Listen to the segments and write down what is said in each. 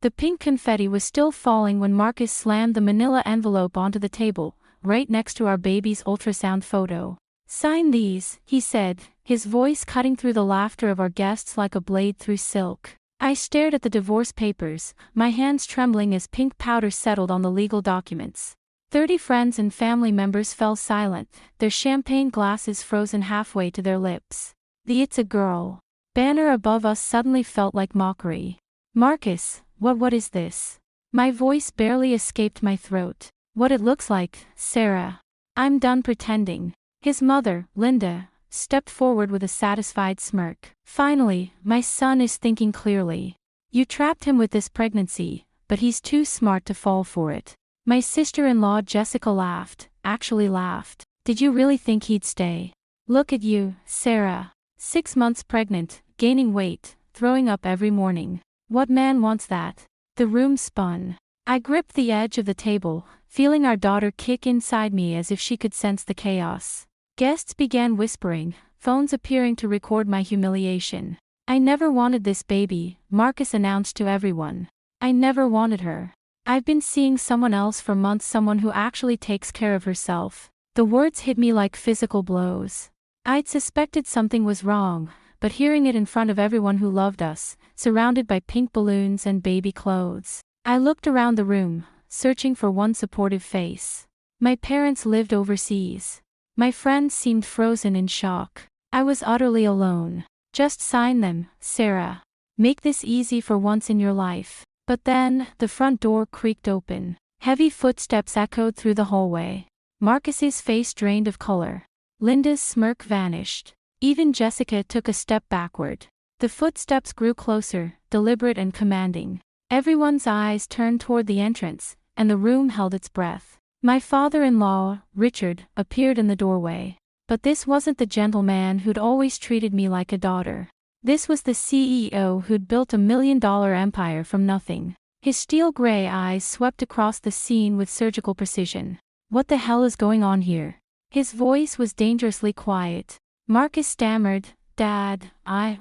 The pink confetti was still falling when Marcus slammed the manila envelope onto the table, right next to our baby's ultrasound photo. "Sign these," he said, his voice cutting through the laughter of our guests like a blade through silk. I stared at the divorce papers, my hands trembling as pink powder settled on the legal documents. 30 friends and family members fell silent, their champagne glasses frozen halfway to their lips. The "It's a Girl" banner above us suddenly felt like mockery. "Marcus, what is this?" My voice barely escaped my throat. "What it looks like, Sarah. I'm done pretending." His mother, Linda, stepped forward with a satisfied smirk. "Finally, my son is thinking clearly. You trapped him with this pregnancy, but he's too smart to fall for it." My sister-in-law Jessica laughed, actually laughed. "Did you really think he'd stay? Look at you, Sarah. 6 months pregnant, gaining weight, throwing up every morning. What man wants that?" The room spun. I gripped the edge of the table, feeling our daughter kick inside me as if she could sense the chaos. Guests began whispering, phones appearing to record my humiliation. "I never wanted this baby," Marcus announced to everyone. "I never wanted her. I've been seeing someone else for months, someone who actually takes care of herself." The words hit me like physical blows. I'd suspected something was wrong, but hearing it in front of everyone who loved us, surrounded by pink balloons and baby clothes. I looked around the room, searching for one supportive face. My parents lived overseas. My friends seemed frozen in shock. I was utterly alone. "Just sign them, Sarah. Make this easy for once in your life." But then, the front door creaked open. Heavy footsteps echoed through the hallway. Marcus's face drained of color. Linda's smirk vanished. Even Jessica took a step backward. The footsteps grew closer, deliberate and commanding. Everyone's eyes turned toward the entrance, and the room held its breath. My father-in-law, Richard, appeared in the doorway. But this wasn't the gentleman who'd always treated me like a daughter. This was the CEO who'd built a $1 million empire from nothing. His steel-gray eyes swept across the scene with surgical precision. "What the hell is going on here?" His voice was dangerously quiet. Marcus stammered, "Dad,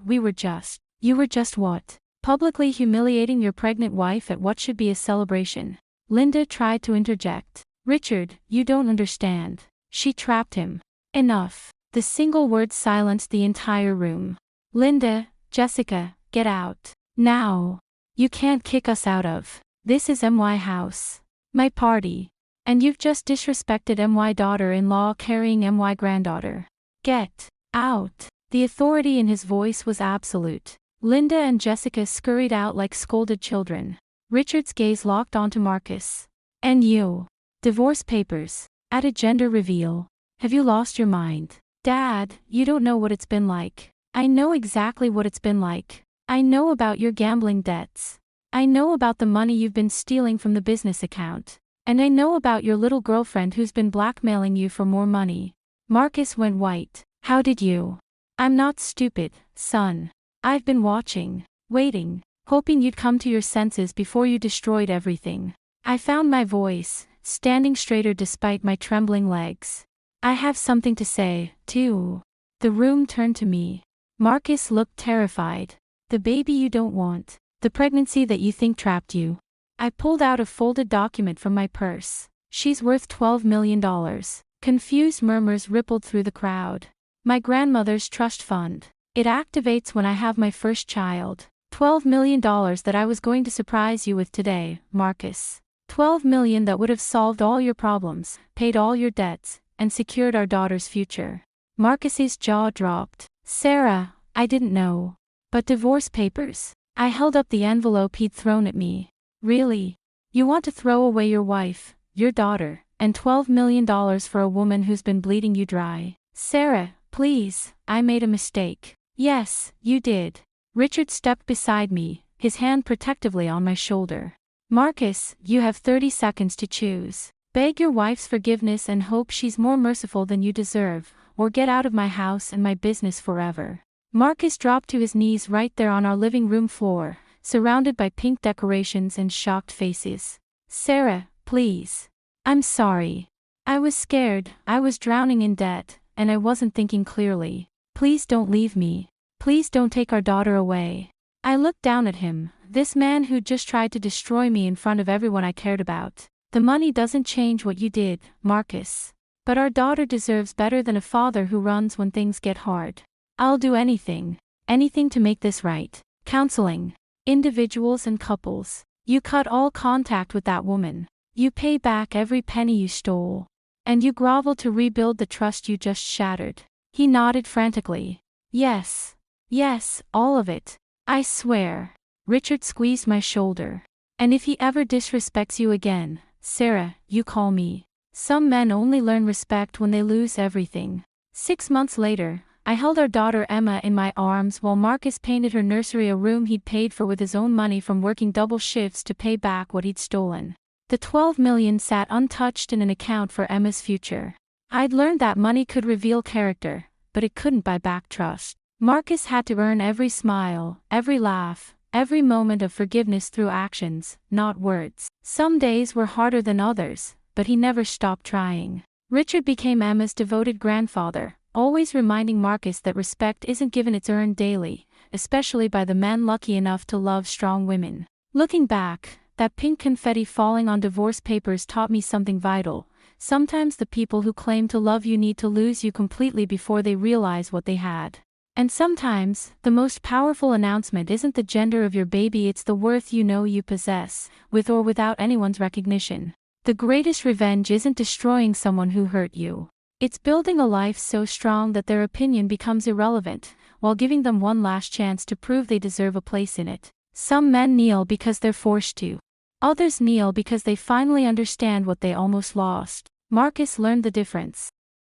we were just..." "You were just what?" "Publicly humiliating your pregnant wife at what should be a celebration." Linda tried to interject. "Richard, you don't understand. She trapped him." "Enough." The single word silenced the entire room. "Linda, Jessica, get out. Now. You can't kick us out of. This is MY house. My party. And you've just disrespected MY daughter-in-law carrying MY granddaughter. Get out." The authority in his voice was absolute. Linda and Jessica scurried out like scolded children. Richard's gaze locked onto Marcus. "And you. Divorce papers. At a gender reveal. Have you lost your mind?" "Dad, you don't know what it's been like." "I know exactly what it's been like. I know about your gambling debts. I know about the money you've been stealing from the business account. And I know about your little girlfriend who's been blackmailing you for more money." Marcus went white. "How did you?" "I'm not stupid, son. I've been watching, waiting, hoping you'd come to your senses before you destroyed everything." I found my voice, standing straighter despite my trembling legs. "I have something to say, too." The room turned to me. Marcus looked terrified. "The baby you don't want. The pregnancy that you think trapped you." I pulled out a folded document from my purse. "She's worth $12 million. Confused murmurs rippled through the crowd. "My grandmother's trust fund. It activates when I have my first child. $12 million that I was going to surprise you with today, Marcus. 12 million that would have solved all your problems, paid all your debts, and secured our daughter's future." Marcus's jaw dropped. "Sarah, I didn't know. But divorce papers?" I held up the envelope he'd thrown at me. "Really? You want to throw away your wife, your daughter, and $12 million for a woman who's been bleeding you dry?" "Sarah, please, I made a mistake." "Yes, you did." Richard stepped beside me, his hand protectively on my shoulder. "Marcus, you have 30 seconds to choose. Beg your wife's forgiveness and hope she's more merciful than you deserve, or get out of my house and my business forever." Marcus dropped to his knees right there on our living room floor, surrounded by pink decorations and shocked faces. "Sarah, please. I'm sorry. I was scared, I was drowning in debt, and I wasn't thinking clearly. Please don't leave me. Please don't take our daughter away." I looked down at him, This man who just tried to destroy me in front of everyone I cared about. The money doesn't change what you did, Marcus. But our daughter deserves better than a father who runs when things get hard. I'll do anything. Anything to make this right. Counseling. Individuals and couples. You cut all contact with that woman. You pay back every penny you stole. And you grovel to rebuild the trust you just shattered. He nodded frantically. Yes. Yes, all of it. I swear. Richard squeezed my shoulder. And if he ever disrespects you again, Sarah, you call me. Some men only learn respect when they lose everything. 6 months later, I held our daughter Emma in my arms while Marcus painted her nursery a room he'd paid for with his own money from working double shifts to pay back what he'd stolen. The $12 million sat untouched in an account for Emma's future. I'd learned that money could reveal character, but it couldn't buy back trust. Marcus had to earn every smile, every laugh, every moment of forgiveness through actions, not words. Some days were harder than others, but he never stopped trying. Richard became Emma's devoted grandfather, always reminding Marcus that respect isn't given, it's earned daily, especially by the men lucky enough to love strong women. Looking back, that pink confetti falling on divorce papers taught me something vital. Sometimes the people who claim to love you need to lose you completely before they realize what they had. And sometimes, the most powerful announcement isn't the gender of your baby, it's the worth you know you possess, with or without anyone's recognition. The greatest revenge isn't destroying someone who hurt you. It's building a life so strong that their opinion becomes irrelevant, while giving them one last chance to prove they deserve a place in it. Some men kneel because they're forced to. Others kneel because they finally understand what they almost lost. Marcus learned the difference.